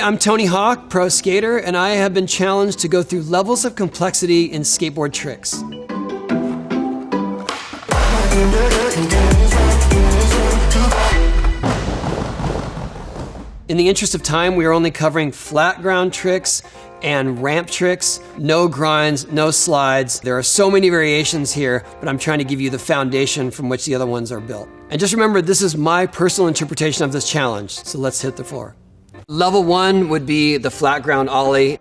I'm Tony Hawk, pro skater, and I have been challenged to go through levels of complexity in skateboard tricks. In the interest of time, we are only covering flat ground tricks and ramp tricks, no grinds, no slides. There are so many variations here, but I'm trying to give you the foundation from which the other ones are built. And just remember, this is my personal interpretation of this challenge, so let's hit the floor. Level 1 would be the flat ground ollie.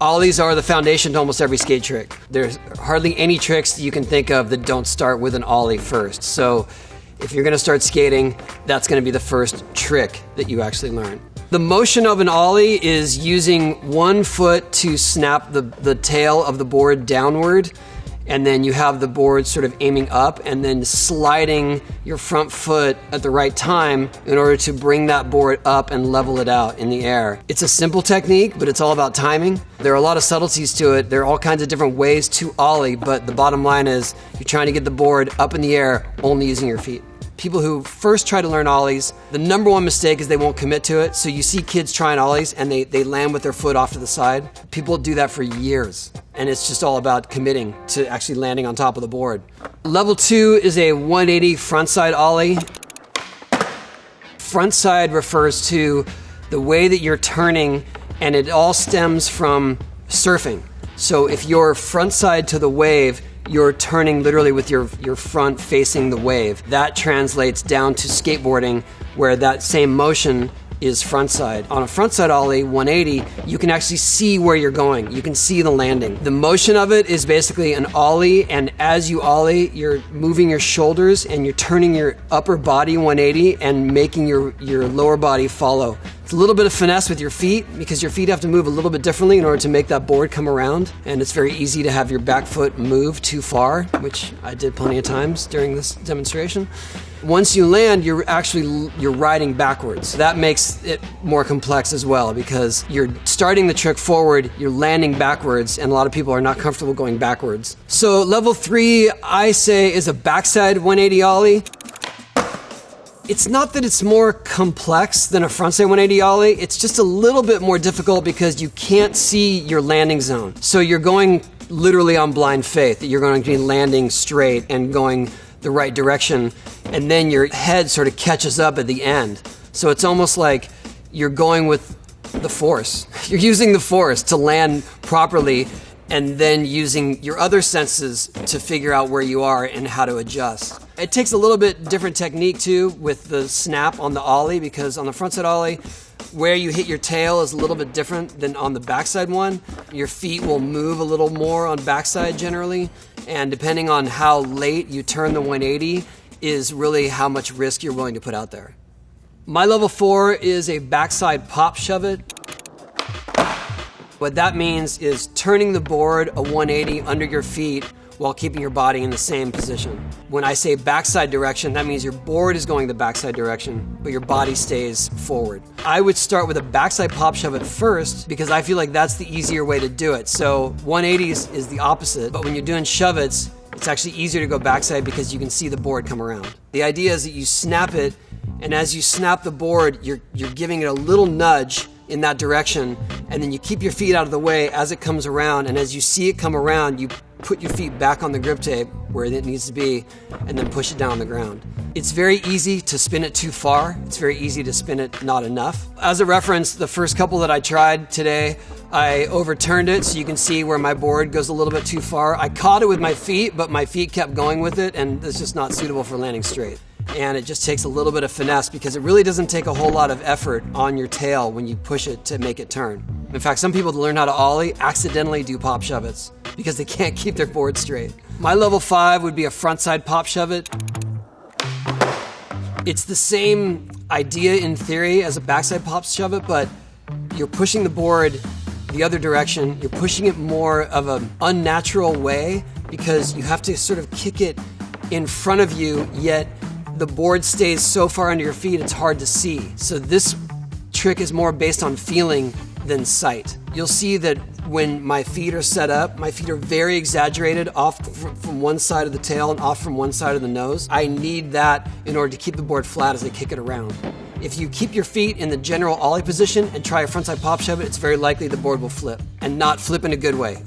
Ollies are the foundation to almost every skate trick. There's hardly any tricks that you can think of that don't start with an ollie first. So if you're gonna start skating, that's gonna be the first trick that you actually learn. The motion of an ollie is using one foot to snap the tail of the board downward, and then you have the board sort of aiming up and then sliding your front foot at the right time in order to bring that board up and level it out in the air. It's a simple technique, but it's all about timing. There are a lot of subtleties to it. There are all kinds of different ways to ollie, but the bottom line is you're trying to get the board up in the air only using your feet. People who first try to learn ollies, the number one mistake is they won't commit to it. So you see kids trying ollies and they land with their foot off to the side. People do that for years. And it's just all about committing to actually landing on top of the board. Level 2 is a 180 frontside ollie. Frontside refers to the way that you're turning, and it all stems from surfing. So if you're frontside to the wave, you're turning literally with your front facing the wave. That translates down to skateboarding, where that same motion is frontside. On a frontside ollie, 180, you can actually see where you're going. You can see the landing. The motion of it is basically an ollie, and as you ollie, you're moving your shoulders and you're turning your upper body 180 and making your lower body follow. It's a little bit of finesse with your feet because your feet have to move a little bit differently in order to make that board come around, and it's very easy to have your back foot move too far, which I did plenty of times during this demonstration. Once you land, you're riding backwards. That makes it more complex as well because you're starting the trick forward, you're landing backwards, and a lot of people are not comfortable going backwards. So level 3, I say, is a backside 180 ollie. It's not that it's more complex than a frontside 180 ollie, it's just a little bit more difficult because you can't see your landing zone. So you're going literally on blind faith, that you're going to be landing straight and going the right direction, and then your head sort of catches up at the end. So it's almost like you're going with the force. You're using the force to land properly, and then using your other senses to figure out where you are and how to adjust. It takes a little bit different technique too with the snap on the ollie, because on the frontside ollie, where you hit your tail is a little bit different than on the backside one. Your feet will move a little more on backside generally, and depending on how late you turn the 180 is really how much risk you're willing to put out there. My level 4 is a backside pop Shuvit. What that means is turning the board a 180 under your feet while keeping your body in the same position. When I say backside direction, that means your board is going the backside direction, but your body stays forward. I would start with a backside pop Shuvit first because I feel like that's the easier way to do it. So 180s is the opposite, but when you're doing Shuvits, it's actually easier to go backside because you can see the board come around. The idea is that you snap it, and as you snap the board, you're giving it a little nudge in that direction, and then you keep your feet out of the way as it comes around, and as you see it come around, you put your feet back on the grip tape where it needs to be, and then push it down on the ground. It's very easy to spin it too far. It's very easy to spin it not enough. As a reference, the first couple that I tried today, I overturned it so you can see where my board goes a little bit too far. I caught it with my feet, but my feet kept going with it, and it's just not suitable for landing straight. And it just takes a little bit of finesse because it really doesn't take a whole lot of effort on your tail when you push it to make it turn. In fact, some people to learn how to ollie accidentally do pop Shuvits because they can't keep their board straight. My level 5 would be a frontside pop Shuvit. It's the same idea in theory as a backside pop Shuvit, but you're pushing the board the other direction. You're pushing it more of an unnatural way because you have to sort of kick it in front of you, yet the board stays so far under your feet it's hard to see. So this trick is more based on feeling than sight. You'll see that when my feet are set up, my feet are very exaggerated off from one side of the tail and off from one side of the nose. I need that in order to keep the board flat as I kick it around. If you keep your feet in the general ollie position and try a frontside pop shove it, it's very likely the board will flip, and not flip in a good way.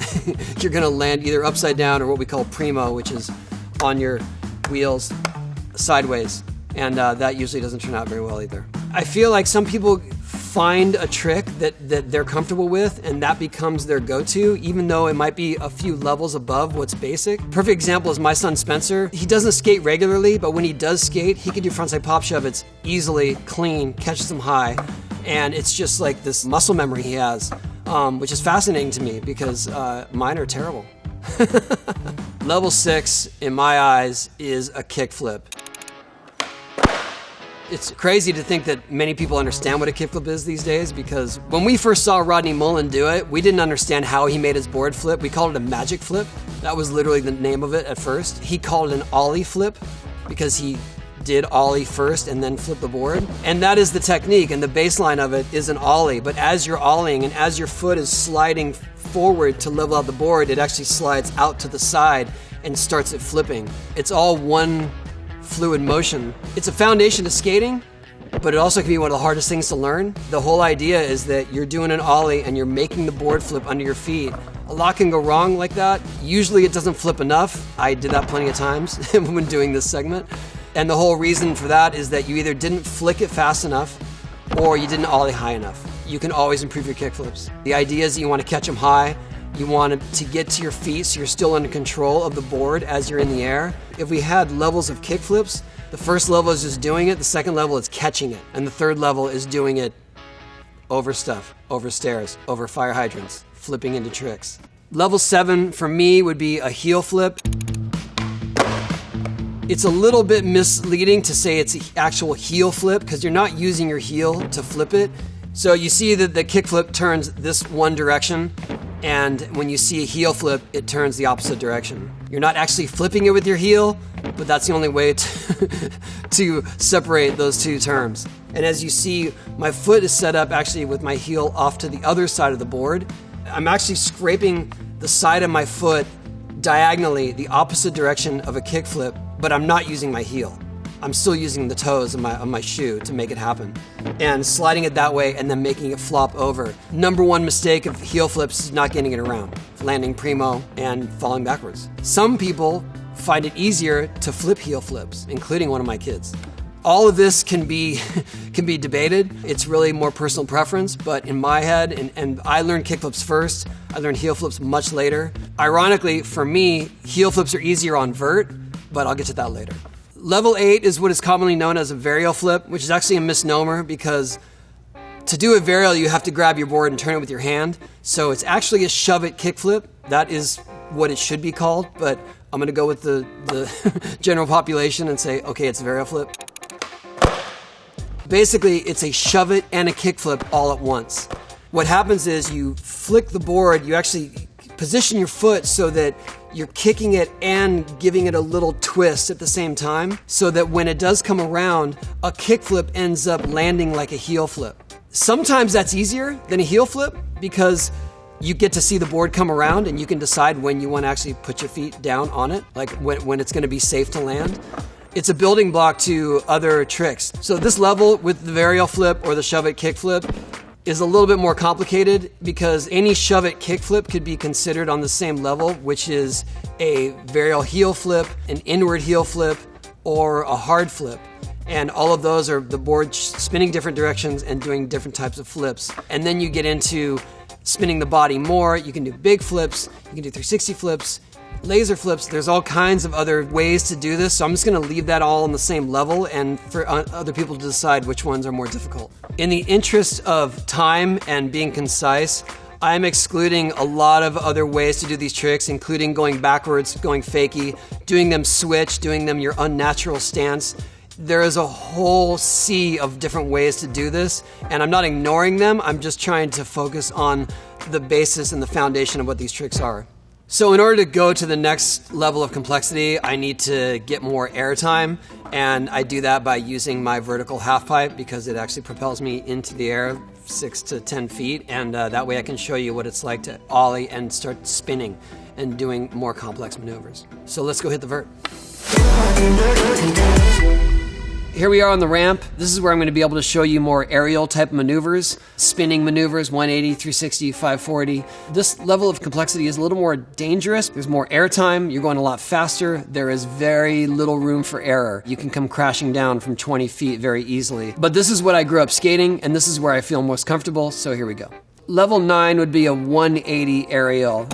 You're gonna land either upside down or what we call primo, which is on your wheels sideways, and that usually doesn't turn out very well either. I feel like some people find a trick that they're comfortable with, and that becomes their go-to, even though it might be a few levels above what's basic. Perfect example is my son Spencer. He doesn't skate regularly, but when he does skate, he can do frontside pop shove it's easily, clean, catches them high, and it's just like this muscle memory he has, which is fascinating to me because mine are terrible. Level 6, in my eyes, is a kickflip. It's crazy to think that many people understand what a kickflip is these days, because when we first saw Rodney Mullen do it, we didn't understand how he made his board flip. We called it a magic flip. That was literally the name of it at first. He called it an ollie flip because he did ollie first and then flip the board. And that is the technique, and the baseline of it is an ollie. But as you're ollieing and as your foot is sliding forward to level out the board, it actually slides out to the side and starts it flipping. It's all one fluid motion. It's a foundation to skating, but it also can be one of the hardest things to learn. The whole idea is that you're doing an ollie and you're making the board flip under your feet. A lot can go wrong like that. Usually it doesn't flip enough. I did that plenty of times when doing this segment. And the whole reason for that is that you either didn't flick it fast enough or you didn't ollie high enough. You can always improve your kickflips. The idea is that you want to catch them high. You want it to get to your feet so you're still under control of the board as you're in the air. If we had levels of kickflips, the first level is just doing it, the second level is catching it, and the third level is doing it over stuff, over stairs, over fire hydrants, flipping into tricks. Level 7 for me would be a heel flip. It's a little bit misleading to say it's an actual heel flip because you're not using your heel to flip it. So you see that the kickflip turns this one direction, and when you see a heel flip, it turns the opposite direction. You're not actually flipping it with your heel, but that's the only way to separate those two terms. And as you see, my foot is set up actually with my heel off to the other side of the board. I'm actually scraping the side of my foot diagonally, the opposite direction of a kickflip, but I'm not using my heel. I'm still using the toes of my shoe to make it happen. And sliding it that way and then making it flop over. Number one mistake of heel flips is not getting it around, landing primo and falling backwards. Some people find it easier to flip heel flips, including one of my kids. All of this can be debated. It's really more personal preference, but in my head, and I learned kickflips first, I learned heel flips much later. Ironically, for me, heel flips are easier on vert, but I'll get to that later. Level 8 is what is commonly known as a varial flip, which is actually a misnomer because to do a varial, you have to grab your board and turn it with your hand. So it's actually a Shuvit kickflip. That is what it should be called, but I'm gonna go with the general population and say, okay, it's a varial flip. Basically, it's a Shuvit and a kickflip all at once. What happens is you flick the board, you actually position your foot so that you're kicking it and giving it a little twist at the same time, so that when it does come around, a kickflip ends up landing like a heel flip. Sometimes that's easier than a heel flip because you get to see the board come around and you can decide when you want to actually put your feet down on it, like when it's going to be safe to land. It's a building block to other tricks. So this level with the varial flip or the Shuvit kickflip is a little bit more complicated because any Shuvit kickflip could be considered on the same level, which is a varial heel flip, an inward heel flip, or a hard flip. And all of those are the board spinning different directions and doing different types of flips. And then you get into spinning the body more. You can do big flips, you can do 360 flips, laser flips. There's all kinds of other ways to do this, so I'm just going to leave that all on the same level and for other people to decide which ones are more difficult. In the interest of time and being concise, I'm excluding a lot of other ways to do these tricks, including going backwards, going fakie, doing them switch, doing them your unnatural stance. There is a whole sea of different ways to do this, and I'm not ignoring them. I'm just trying to focus on the basis and the foundation of what these tricks are. So in order to go to the next level of complexity, I need to get more airtime, and I do that by using my vertical half pipe because it actually propels me into the air 6 to 10 feet, and that way I can show you what it's like to ollie and start spinning and doing more complex maneuvers. So let's go hit the vert. Here we are on the ramp. This is where I'm going to be able to show you more aerial type maneuvers, spinning maneuvers, 180, 360, 540. This level of complexity is a little more dangerous. There's more airtime. You're going a lot faster. There is very little room for error. You can come crashing down from 20 feet very easily. But this is what I grew up skating, and this is where I feel most comfortable, so here we go. Level 9 would be a 180 aerial.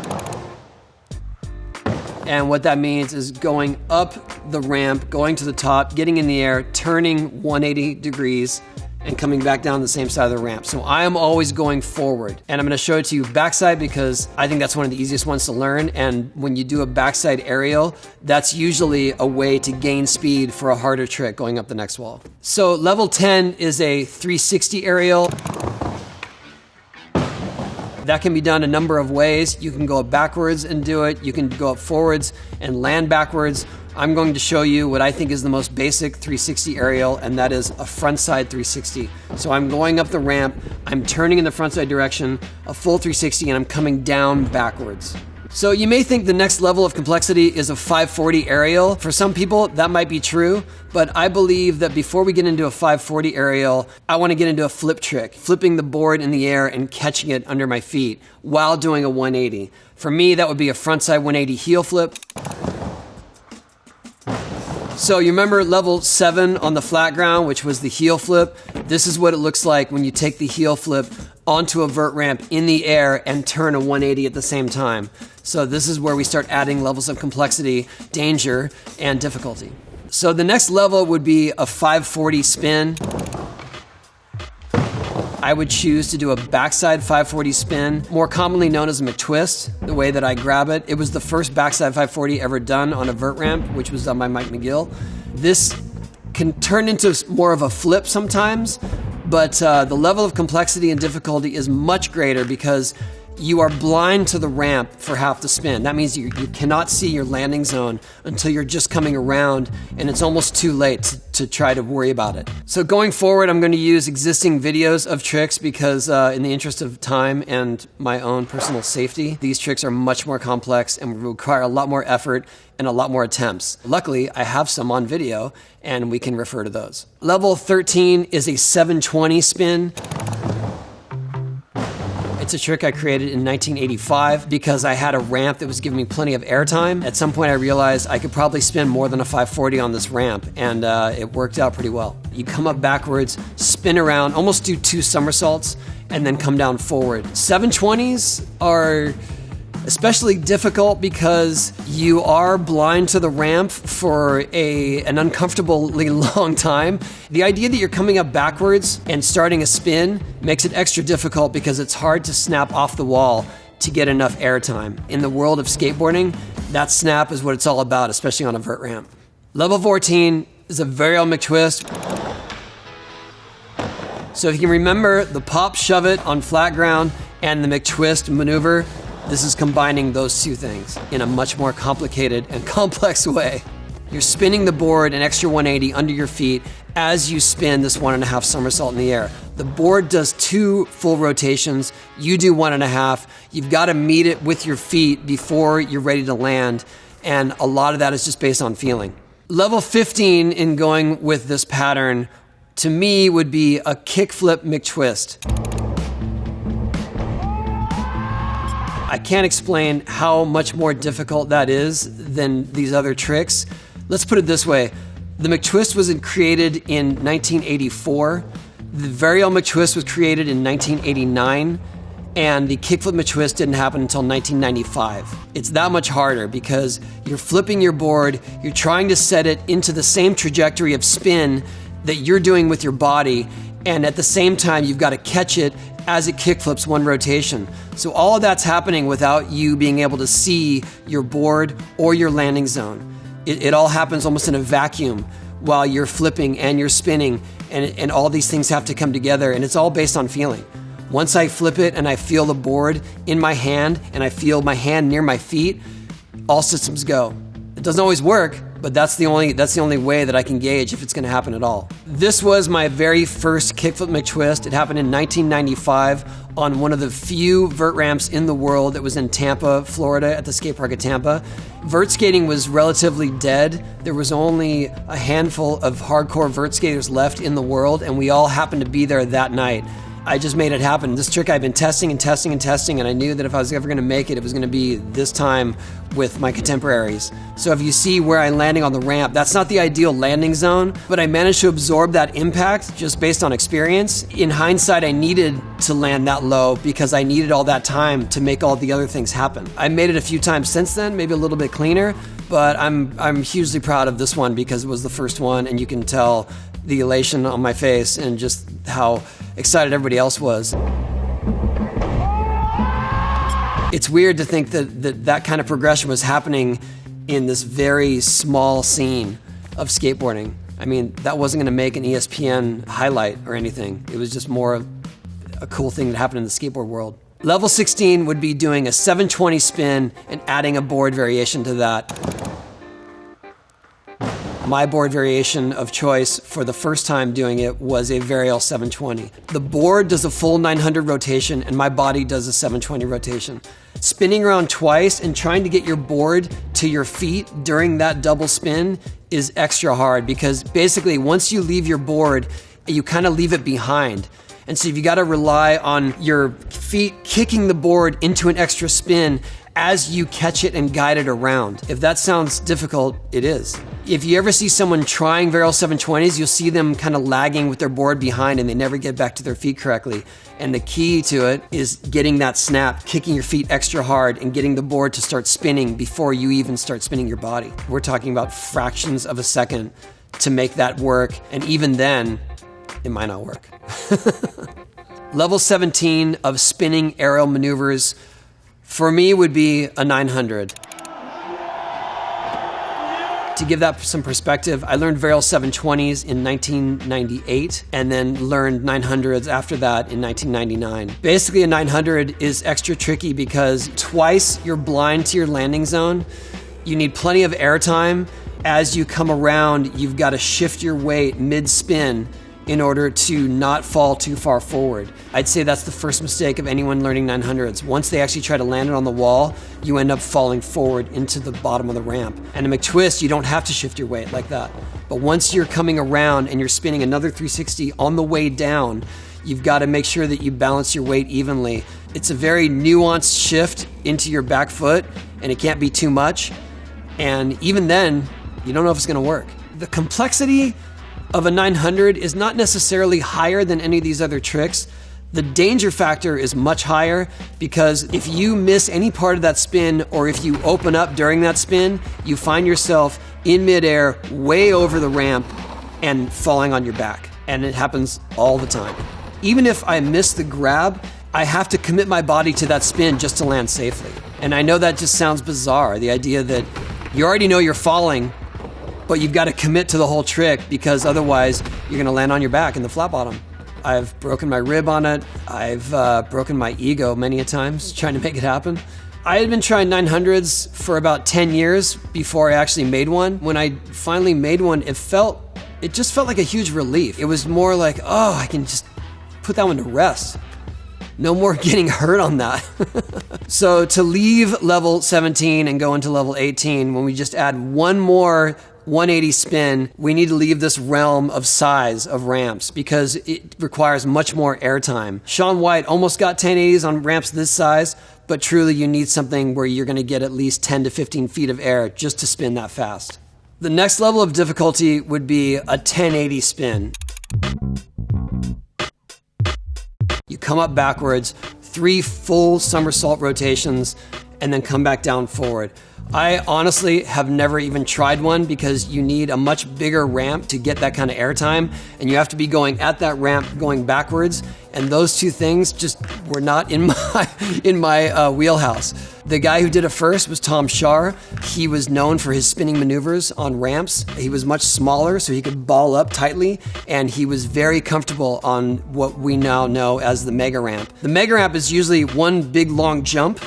And what that means is going up the ramp, going to the top, getting in the air, turning 180 degrees, and coming back down the same side of the ramp. So I am always going forward. And I'm gonna show it to you backside because I think that's one of the easiest ones to learn. And when you do a backside aerial, that's usually a way to gain speed for a harder trick going up the next wall. So level 10 is a 360 aerial. That can be done a number of ways. You can go up backwards and do it. You can go up forwards and land backwards. I'm going to show you what I think is the most basic 360 aerial, and that is a frontside 360. So I'm going up the ramp, I'm turning in the frontside direction, a full 360, and I'm coming down backwards. So you may think the next level of complexity is a 540 aerial. For some people, that might be true, but I believe that before we get into a 540 aerial, I want to get into a flip trick, flipping the board in the air and catching it under my feet while doing a 180. For me, that would be a frontside 180 heel flip. So you remember level 7 on the flat ground, which was the heel flip? This is what it looks like when you take the heel flip onto a vert ramp in the air and turn a 180 at the same time. So this is where we start adding levels of complexity, danger, and difficulty. So the next level would be a 540 spin. I would choose to do a backside 540 spin, more commonly known as a McTwist, the way that I grab it. It was the first backside 540 ever done on a vert ramp, which was done by Mike McGill. This can turn into more of a flip sometimes, but the level of complexity and difficulty is much greater because you are blind to the ramp for half the spin. That means you cannot see your landing zone until you're just coming around, and it's almost too late to try to worry about it. So going forward, I'm going to use existing videos of tricks because in the interest of time and my own personal safety, these tricks are much more complex and require a lot more effort and a lot more attempts. Luckily, I have some on video and we can refer to those. Level 13 is a 720 spin. It's a trick I created in 1985 because I had a ramp that was giving me plenty of airtime. At some point I realized I could probably spin more than a 540 on this ramp, and it worked out pretty well. You come up backwards, spin around, almost do 2 somersaults, and then come down forward. 720s are especially difficult because you are blind to the ramp for an uncomfortably long time. The idea that you're coming up backwards and starting a spin makes it extra difficult because it's hard to snap off the wall to get enough airtime. In the world of skateboarding, that snap is what it's all about, especially on a vert ramp. Level 14 is a Varial McTwist. So if you can remember the pop Shuvit on flat ground and the McTwist maneuver, this is combining those two things in a much more complicated and complex way. You're spinning the board an extra 180 under your feet as you spin this 1.5 somersault in the air. The board does 2 full rotations. You do 1.5. You've got to meet it with your feet before you're ready to land. And a lot of that is just based on feeling. Level 15 in going with this pattern, to me, would be a kickflip McTwist. I can't explain how much more difficult that is than these other tricks. Let's put it this way. The McTwist was created in 1984. The Varial McTwist was created in 1989. And the kickflip McTwist didn't happen until 1995. It's that much harder because you're flipping your board, you're trying to set it into the same trajectory of spin that you're doing with your body, and at the same time you've got to catch it as it kickflips 1 rotation. So all of that's happening without you being able to see your board or your landing zone. It all happens almost in a vacuum while you're flipping and you're spinning, and all these things have to come together, and it's all based on feeling. Once I flip it and I feel the board in my hand and I feel my hand near my feet, all systems go. It doesn't always work, but that's the only way that I can gauge if it's going to happen at all. This was my very first kickflip McTwist. It happened in 1995 on one of the few vert ramps in the world that was in Tampa, Florida, at the skate park at Tampa. Vert skating was relatively dead. There was only a handful of hardcore vert skaters left in the world, and we all happened to be there that night. I just made it happen. This trick I've been testing and testing and testing, and I knew that if I was ever going to make it, it was going to be this time with my contemporaries. So if you see where I'm landing on the ramp, that's not the ideal landing zone, but I managed to absorb that impact just based on experience. In hindsight, I needed to land that low because I needed all that time to make all the other things happen. I made it a few times since then, maybe a little bit cleaner, but I'm hugely proud of this one because it was the first one, and you can tell the elation on my face and just how excited everybody else was. It's weird to think that kind of progression was happening in this very small scene of skateboarding. I mean, that wasn't going to make an ESPN highlight or anything. It was just more of a cool thing that happened in the skateboard world. Level 16 would be doing a 720 spin and adding a board variation to that. My board variation of choice for the first time doing it was a Varial 720. The board does a full 900 rotation and my body does a 720 rotation. Spinning around twice and trying to get your board to your feet during that double spin is extra hard because basically once you leave your board, you kind of leave it behind. And so you got to rely on your feet kicking the board into an extra spin as you catch it and guide it around. If that sounds difficult, it is. If you ever see someone trying Varial 720s, you'll see them kind of lagging with their board behind and they never get back to their feet correctly. And the key to it is getting that snap, kicking your feet extra hard and getting the board to start spinning before you even start spinning your body. We're talking about fractions of a second to make that work. And even then, it might not work. Level 17 of spinning aerial maneuvers for me would be a 900. To give that some perspective, I learned Varial 720s in 1998 and then learned 900s after that in 1999. Basically, a 900 is extra tricky because twice you're blind to your landing zone. You need plenty of airtime. As you come around, you've got to shift your weight mid-spin in order to not fall too far forward. I'd say that's the first mistake of anyone learning 900s. Once they actually try to land it on the wall, you end up falling forward into the bottom of the ramp. And in McTwist, you don't have to shift your weight like that. But once you're coming around and you're spinning another 360 on the way down, you've got to make sure that you balance your weight evenly. It's a very nuanced shift into your back foot, and it can't be too much. And even then, you don't know if it's gonna work. The complexity of a 900 is not necessarily higher than any of these other tricks. The danger factor is much higher because if you miss any part of that spin or if you open up during that spin, you find yourself in midair way over the ramp and falling on your back. And it happens all the time. Even if I miss the grab, I have to commit my body to that spin just to land safely. And I know that just sounds bizarre, the idea that you already know you're falling, but you've got to commit to the whole trick because otherwise you're going to land on your back in the flat bottom. I've broken my rib on it. I've broken my ego many a times trying to make it happen. I had been trying 900s for about 10 years before I actually made one. When I finally made one, it just felt like a huge relief. It was more like, oh, I can just put that one to rest. No more getting hurt on that. So to leave level 17 and go into level 18, when we just add one more 180 spin, we need to leave this realm of size of ramps because it requires much more airtime. Shaun White almost got 1080s on ramps this size, but truly you need something where you're going to get at least 10 to 15 feet of air just to spin that fast. The next level of difficulty would be a 1080 spin. You come up backwards, 3 full somersault rotations, and then come back down forward. I honestly have never even tried one because you need a much bigger ramp to get that kind of airtime, and you have to be going at that ramp going backwards, and those two things just were not in my wheelhouse. The guy who did it first was Tom Shar. He was known for his spinning maneuvers on ramps. He was much smaller, so he could ball up tightly, and he was very comfortable on what we now know as the mega ramp. The mega ramp is usually one big long jump,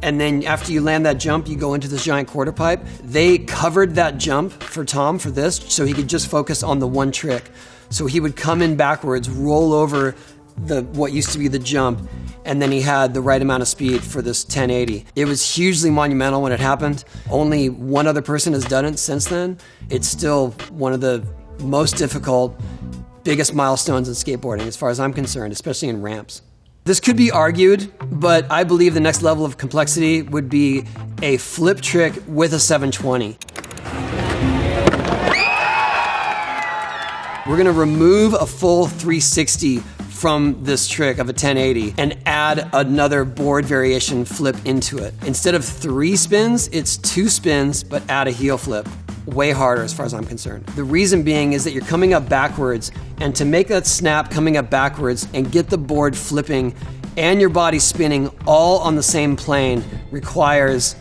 and then after you land that jump, you go into this giant quarter pipe. They covered that jump for Tom for this so he could just focus on the one trick. So he would come in backwards, roll over what used to be the jump, and then he had the right amount of speed for this 1080. It was hugely monumental when it happened. Only one other person has done it since then. It's still one of the most difficult, biggest milestones in skateboarding as far as I'm concerned, especially in ramps. This could be argued, but I believe the next level of complexity would be a flip trick with a 720. We're gonna remove a full 360 from this trick of a 1080 and add another board variation flip into it. Instead of 3 spins, it's 2 spins, but add a heel flip. Way harder as far as I'm concerned. The reason being is that you're coming up backwards, and to make that snap coming up backwards and get the board flipping and your body spinning all on the same plane requires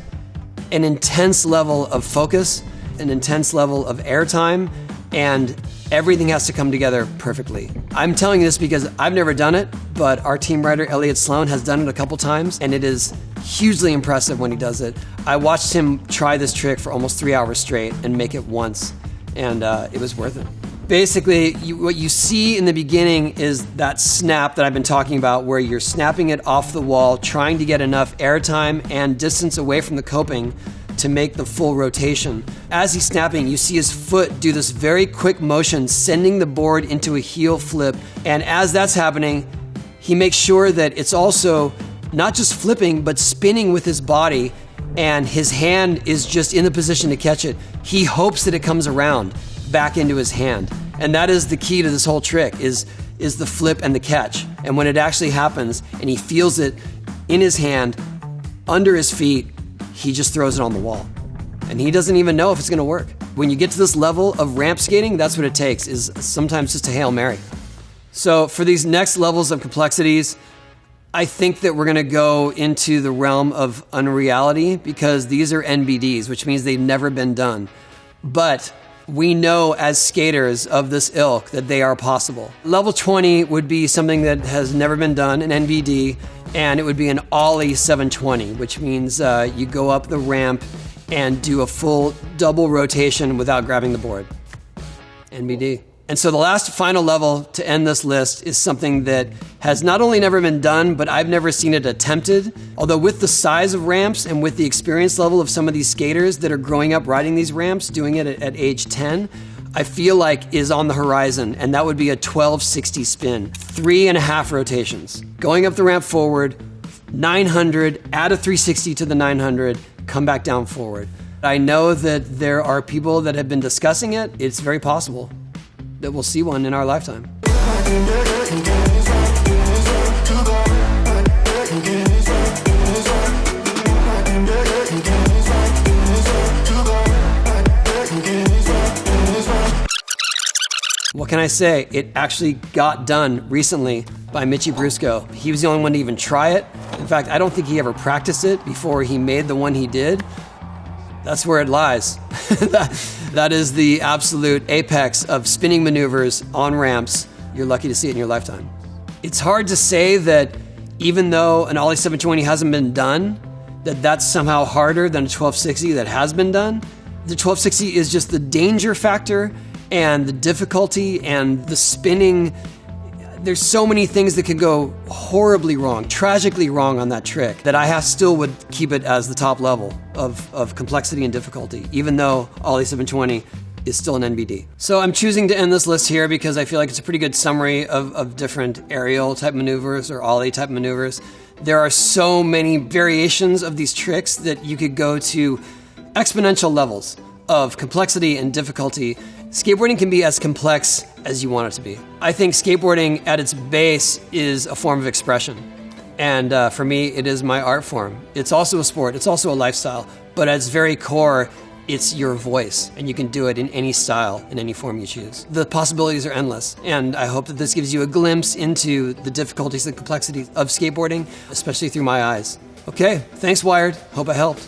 an intense level of focus, an intense level of airtime, and everything has to come together perfectly. I'm telling you this because I've never done it, but our team rider, Elliot Sloan, has done it a couple times, and it is hugely impressive when he does it. I watched him try this trick for almost 3 hours straight and make it once, and it was worth it. Basically, what you see in the beginning is that snap that I've been talking about, where you're snapping it off the wall, trying to get enough airtime and distance away from the coping to make the full rotation. As he's snapping, you see his foot do this very quick motion, sending the board into a heel flip. And as that's happening, he makes sure that it's also not just flipping, but spinning with his body, and his hand is just in the position to catch it. He hopes that it comes around back into his hand. And that is the key to this whole trick, is the flip and the catch. And when it actually happens, and he feels it in his hand, under his feet, he just throws it on the wall. And he doesn't even know if it's gonna work. When you get to this level of ramp skating, that's what it takes, is sometimes just a Hail Mary. So for these next levels of complexities, I think that we're gonna go into the realm of unreality, because these are NBDs, which means they've never been done. But we know as skaters of this ilk that they are possible. Level 20 would be something that has never been done, an NBD, and it would be an Ollie 720, which means you go up the ramp and do a full double rotation without grabbing the board. NBD. And so the last final level to end this list is something that has not only never been done, but I've never seen it attempted. Although with the size of ramps and with the experience level of some of these skaters that are growing up riding these ramps, doing it at age 10, I feel like is on the horizon, and that would be a 1260 spin, 3.5 rotations. Going up the ramp forward, 900, add a 360 to the 900, come back down forward. I know that there are people that have been discussing it. It's very possible that we'll see one in our lifetime. What can I say? It actually got done recently by Mitchie Brusco. He was the only one to even try it. In fact, I don't think he ever practiced it before he made the one he did. That's where it lies. That is the absolute apex of spinning maneuvers on ramps. You're lucky to see it in your lifetime. It's hard to say that even though an Ollie 720 hasn't been done, that's somehow harder than a 1260 that has been done. The 1260 is just the danger factor and the difficulty and the spinning. There's so many things that could go horribly wrong, tragically wrong on that trick, that I still would keep it as the top level of complexity and difficulty, even though Ollie 720 is still an NBD. So I'm choosing to end this list here because I feel like it's a pretty good summary of different aerial type maneuvers or Ollie type maneuvers. There are so many variations of these tricks that you could go to exponential levels of complexity and difficulty. Skateboarding can be as complex as you want it to be. I think skateboarding at its base is a form of expression. And for me, it is my art form. It's also a sport, it's also a lifestyle, but at its very core, it's your voice, and you can do it in any style, in any form you choose. The possibilities are endless, and I hope that this gives you a glimpse into the difficulties and complexities of skateboarding, especially through my eyes. Okay, thanks Wired, hope I helped.